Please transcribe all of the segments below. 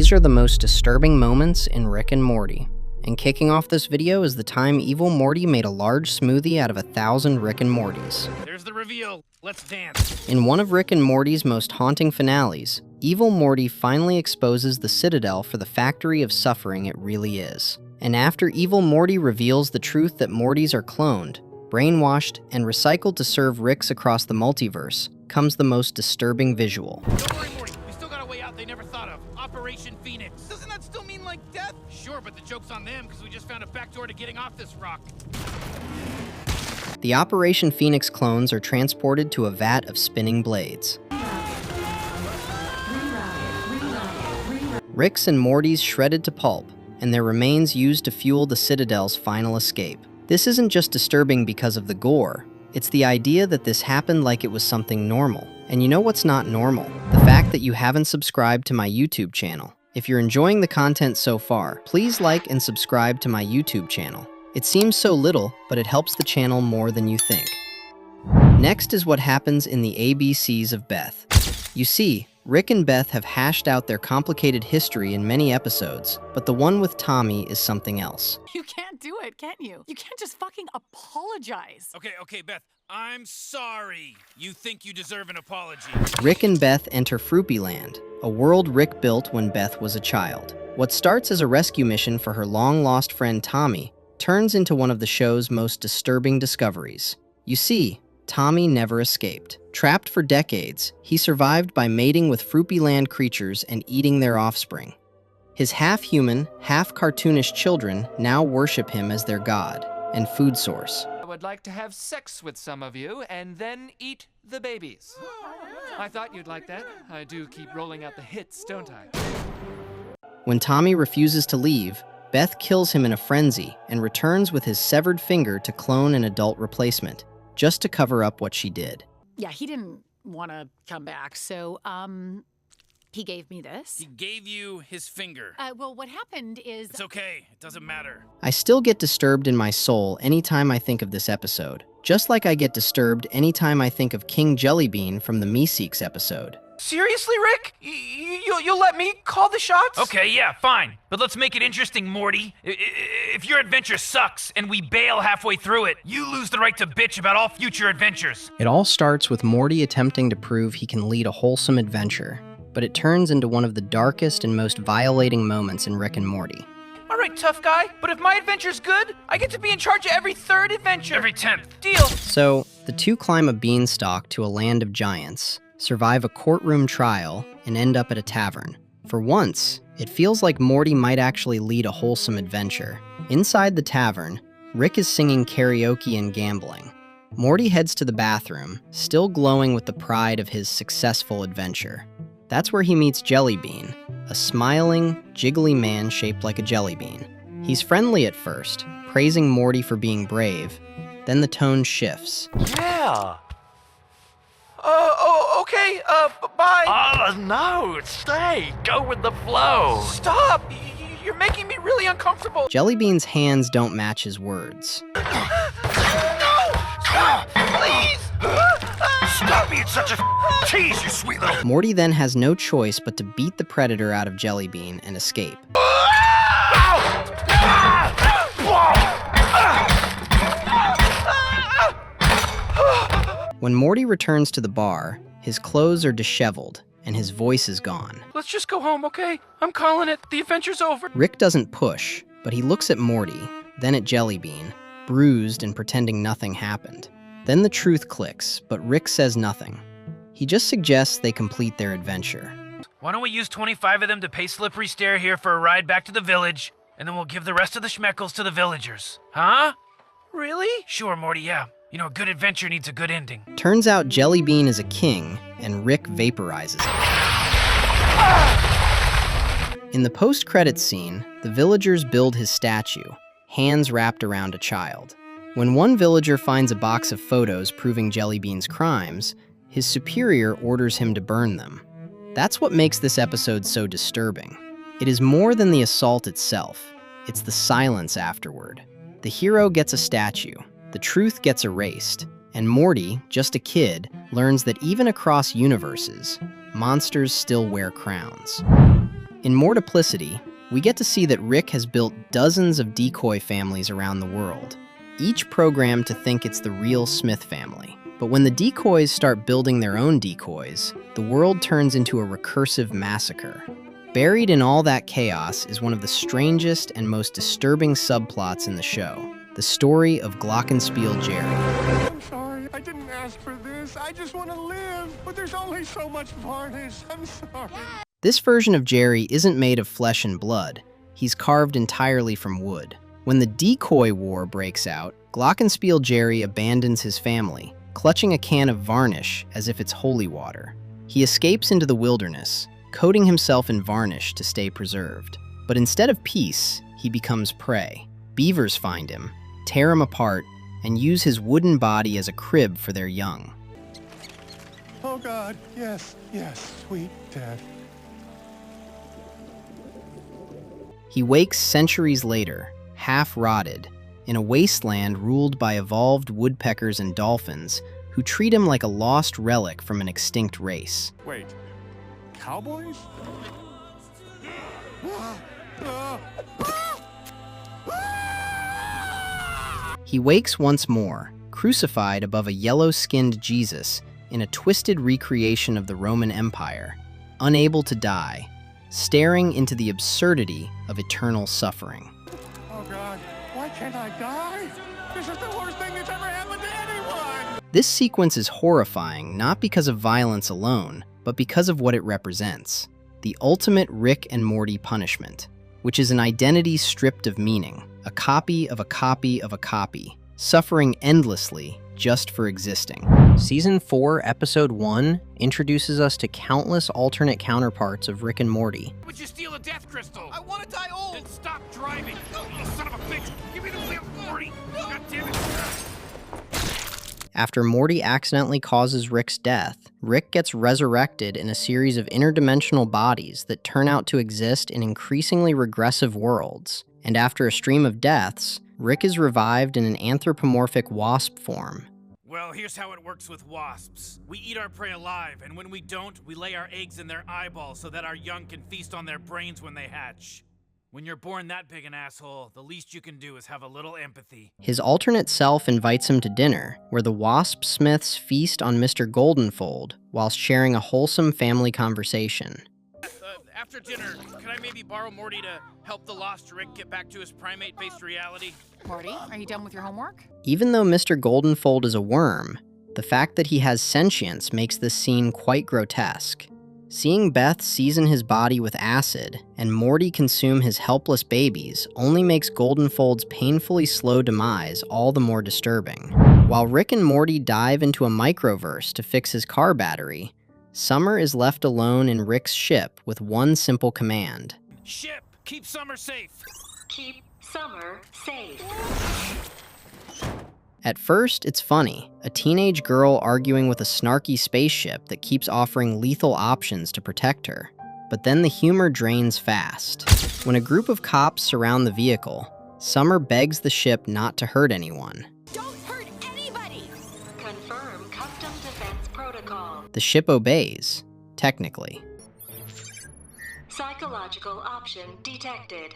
These are the most disturbing moments in Rick and Morty. And kicking off this video is the time Evil Morty made a large smoothie out of 1,000 Rick and Mortys. There's the reveal. Let's dance. In one of Rick and Morty's most haunting finales, Evil Morty finally exposes the Citadel for the factory of suffering it really is. And after Evil Morty reveals the truth that Mortys are cloned, brainwashed, and recycled to serve Ricks across the multiverse, comes the most disturbing visual. Don't worry, Morty. We still got a way out they never thought of. Operation Phoenix. Doesn't that still mean like death? Sure, but the joke's on them because we just found a backdoor to getting off this rock. The Operation Phoenix clones are transported to a vat of spinning blades. Ricks and Mortys shredded to pulp, and their remains used to fuel the Citadel's final escape. This isn't just disturbing because of the gore, it's the idea that this happened like it was something normal. And you know what's not normal? The fact that you haven't subscribed to my YouTube channel. If you're enjoying the content so far, please like and subscribe to my YouTube channel. It seems so little, but it helps the channel more than you think. Next is what happens in the ABCs of Beth. You see, Rick and Beth have hashed out their complicated history in many episodes, but the one with Tommy is something else. You can't do it, can you? You can't just fucking apologize. Okay, Beth. I'm sorry. You think you deserve an apology. Rick and Beth enter Fruipyland, a world Rick built when Beth was a child. What starts as a rescue mission for her long-lost friend Tommy turns into one of the show's most disturbing discoveries. You see, Tommy never escaped. Trapped for decades, he survived by mating with Fruipyland creatures and eating their offspring. His half-human, half-cartoonish children now worship him as their god and food source. I would like to have sex with some of you and then eat the babies. I thought you'd like that. I do keep rolling out the hits, don't I? When Tommy refuses to leave, Beth kills him in a frenzy and returns with his severed finger to clone an adult replacement, just to cover up what she did. Yeah, he didn't want to come back, so, he gave me this. He gave you his finger. Well, what happened is... It's okay. It doesn't matter. I still get disturbed in my soul anytime I think of this episode, just like I get disturbed anytime I think of King Jellybean from the Meeseeks episode. Seriously, Rick? You'll let me call the shots? Okay, yeah, fine. But let's make it interesting, Morty. If your adventure sucks and we bail halfway through it, you lose the right to bitch about all future adventures. It all starts with Morty attempting to prove he can lead a wholesome adventure, but it turns into one of the darkest and most violating moments in Rick and Morty. All right, tough guy, but if my adventure's good, I get to be in charge of every third adventure. Every 10th. Deal. So, the two climb a beanstalk to a land of giants, survive a courtroom trial, and end up at a tavern. For once, it feels like Morty might actually lead a wholesome adventure. Inside the tavern, Rick is singing karaoke and gambling. Morty heads to the bathroom, still glowing with the pride of his successful adventure. That's where he meets Jellybean, a smiling, jiggly man shaped like a jelly bean. He's friendly at first, praising Morty for being brave. Then the tone shifts. Yeah. Okay, bye. No, stay. Go with the flow. Stop. You're making me really uncomfortable. Jellybean's hands don't match his words. No! Please! Stop being such a tease, you sweet little... Morty then has no choice but to beat the predator out of Jellybean and escape. When Morty returns to the bar, his clothes are disheveled and his voice is gone. Let's just go home, okay? I'm calling it. The adventure's over. Rick doesn't push, but he looks at Morty, then at Jellybean, bruised and pretending nothing happened. Then the truth clicks, but Rick says nothing. He just suggests they complete their adventure. Why don't we use 25 of them to pay Slippery Stare here for a ride back to the village, and then we'll give the rest of the schmeckles to the villagers. Huh? Really? Sure, Morty, yeah. You know, a good adventure needs a good ending. Turns out Jellybean is a king, and Rick vaporizes him. In the post-credits scene, the villagers build his statue, hands wrapped around a child. When one villager finds a box of photos proving Jellybean's crimes, his superior orders him to burn them. That's what makes this episode so disturbing. It is more than the assault itself, it's the silence afterward. The hero gets a statue, the truth gets erased, and Morty, just a kid, learns that even across universes, monsters still wear crowns. In Mortiplicity, we get to see that Rick has built dozens of decoy families around the world, each programmed to think it's the real Smith family. But when the decoys start building their own decoys, the world turns into a recursive massacre. Buried in all that chaos is one of the strangest and most disturbing subplots in the show, the story of Glockenspiel Jerry. I'm sorry, I didn't ask for this. I just want to live, but there's only so much varnish. I'm sorry. This version of Jerry isn't made of flesh and blood. He's carved entirely from wood. When the decoy war breaks out, Glockenspiel Jerry abandons his family, clutching a can of varnish as if it's holy water. He escapes into the wilderness, coating himself in varnish to stay preserved. But instead of peace, he becomes prey. Beavers find him, tear him apart, and use his wooden body as a crib for their young. Oh God, yes, sweet death. He wakes centuries later, half-rotted, in a wasteland ruled by evolved woodpeckers and dolphins who treat him like a lost relic from an extinct race. Wait, cowboys? He wakes once more, crucified above a yellow-skinned Jesus in a twisted recreation of the Roman Empire, unable to die, staring into the absurdity of eternal suffering. Oh God, why can't I die? This is the worst thing that's ever happened to anyone! This sequence is horrifying not because of violence alone, but because of what it represents. The ultimate Rick and Morty punishment, which is an identity stripped of meaning, a copy of a copy of a copy, suffering endlessly just for existing. Season 4, Episode 1 introduces us to countless alternate counterparts of Rick and Morty. Would you steal a death crystal? I want to die old. Then stop driving. You son of a bitch. Give me the wheel, Morty. God damn it. After Morty accidentally causes Rick's death, Rick gets resurrected in a series of interdimensional bodies that turn out to exist in increasingly regressive worlds. And after a stream of deaths, Rick is revived in an anthropomorphic wasp form. Well, here's how it works with wasps. We eat our prey alive, and when we don't, we lay our eggs in their eyeballs so that our young can feast on their brains when they hatch. When you're born that big an asshole, the least you can do is have a little empathy. His alternate self invites him to dinner, where the Wasp Smiths feast on Mr. Goldenfold whilst sharing a wholesome family conversation. After dinner, can I maybe borrow Morty to help the lost Rick get back to his primate-based reality? Morty, are you done with your homework? Even though Mr. Goldenfold is a worm, the fact that he has sentience makes this scene quite grotesque. Seeing Beth season his body with acid and Morty consume his helpless babies only makes Goldenfold's painfully slow demise all the more disturbing. While Rick and Morty dive into a microverse to fix his car battery, Summer is left alone in Rick's ship with one simple command. Ship, keep Summer safe. Keep Summer safe. At first, it's funny, a teenage girl arguing with a snarky spaceship that keeps offering lethal options to protect her. But then the humor drains fast. When a group of cops surround the vehicle, Summer begs the ship not to hurt anyone. Don't hurt anybody! Confirm Customs Defense Protocol. The ship obeys, technically. Psychological option detected.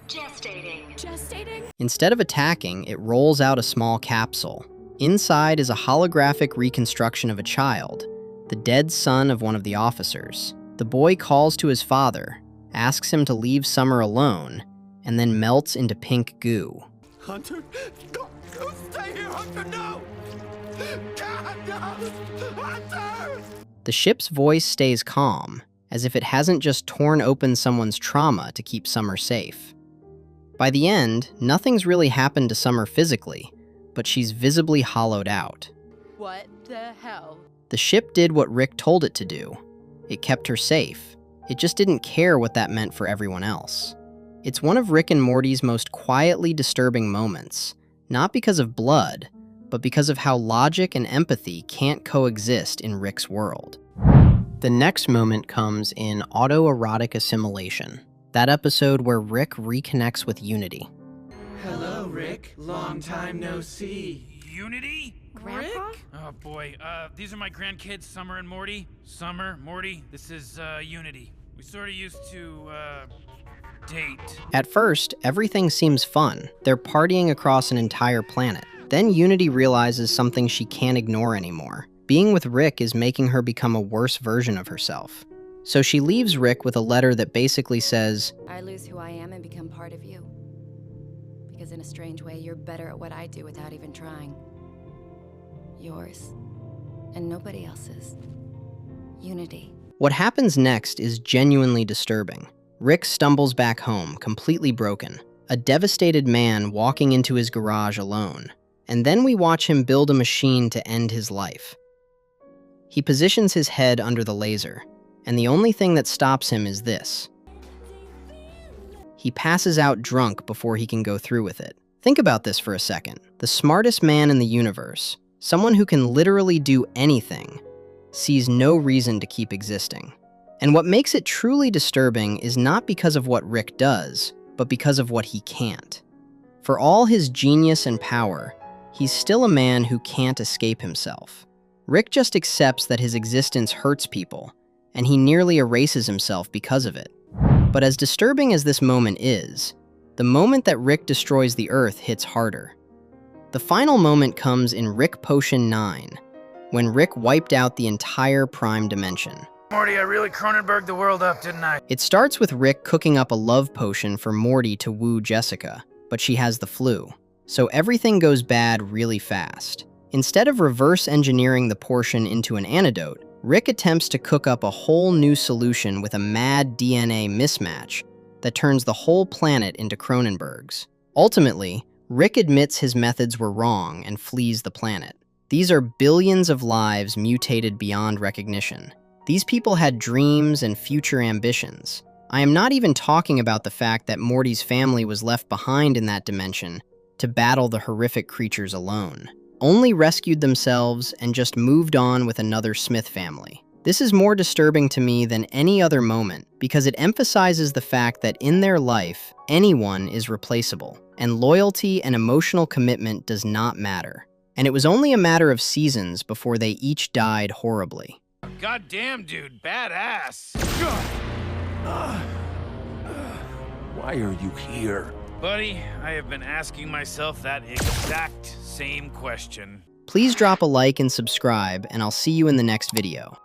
Gestating. Instead of attacking, it rolls out a small capsule. Inside is a holographic reconstruction of a child, the dead son of one of the officers. The boy calls to his father, asks him to leave Summer alone, and then melts into pink goo. Hunter, don't stay here, Hunter, no! God, no! Hunter! The ship's voice stays calm, as if it hasn't just torn open someone's trauma to keep Summer safe. By the end, nothing's really happened to Summer physically, but she's visibly hollowed out. What the hell? The ship did what Rick told it to do. It kept her safe. It just didn't care what that meant for everyone else. It's one of Rick and Morty's most quietly disturbing moments, not because of blood, but because of how logic and empathy can't coexist in Rick's world. The next moment comes in autoerotic assimilation. That episode where Rick reconnects with Unity. Hello, Rick. Long time no see. Unity? Grandpa? Oh boy, these are my grandkids, Summer and Morty. Summer, Morty, this is, Unity. We sort of used to, date. At first, everything seems fun. They're partying across an entire planet. Then Unity realizes something she can't ignore anymore. Being with Rick is making her become a worse version of herself. So she leaves Rick with a letter that basically says, I lose who I am and become part of you. Because in a strange way, you're better at what I do without even trying. Yours. And nobody else's. Unity. What happens next is genuinely disturbing. Rick stumbles back home, completely broken, a devastated man walking into his garage alone. And then we watch him build a machine to end his life. He positions his head under the laser, and the only thing that stops him is this. He passes out drunk before he can go through with it. Think about this for a second. The smartest man in the universe, someone who can literally do anything, sees no reason to keep existing. And what makes it truly disturbing is not because of what Rick does, but because of what he can't. For all his genius and power, he's still a man who can't escape himself. Rick just accepts that his existence hurts people, and he nearly erases himself because of it. But as disturbing as this moment is, the moment that Rick destroys the Earth hits harder. The final moment comes in Rick Potion 9, when Rick wiped out the entire Prime Dimension. Morty, I really Cronenberged the world up, didn't I? It starts with Rick cooking up a love potion for Morty to woo Jessica, but she has the flu. So everything goes bad really fast. Instead of reverse engineering the portion into an antidote, Rick attempts to cook up a whole new solution with a mad DNA mismatch that turns the whole planet into Cronenberg's. Ultimately, Rick admits his methods were wrong and flees the planet. These are billions of lives mutated beyond recognition. These people had dreams and future ambitions. I am not even talking about the fact that Morty's family was left behind in that dimension to battle the horrific creatures alone. Only rescued themselves and just moved on with another Smith family. This is more disturbing to me than any other moment because it emphasizes the fact that in their life, anyone is replaceable, and loyalty and emotional commitment does not matter. And it was only a matter of seasons before they each died horribly. Goddamn, dude, badass. Why are you here? Buddy, I have been asking myself that exact same question. Please drop a like and subscribe, and I'll see you in the next video.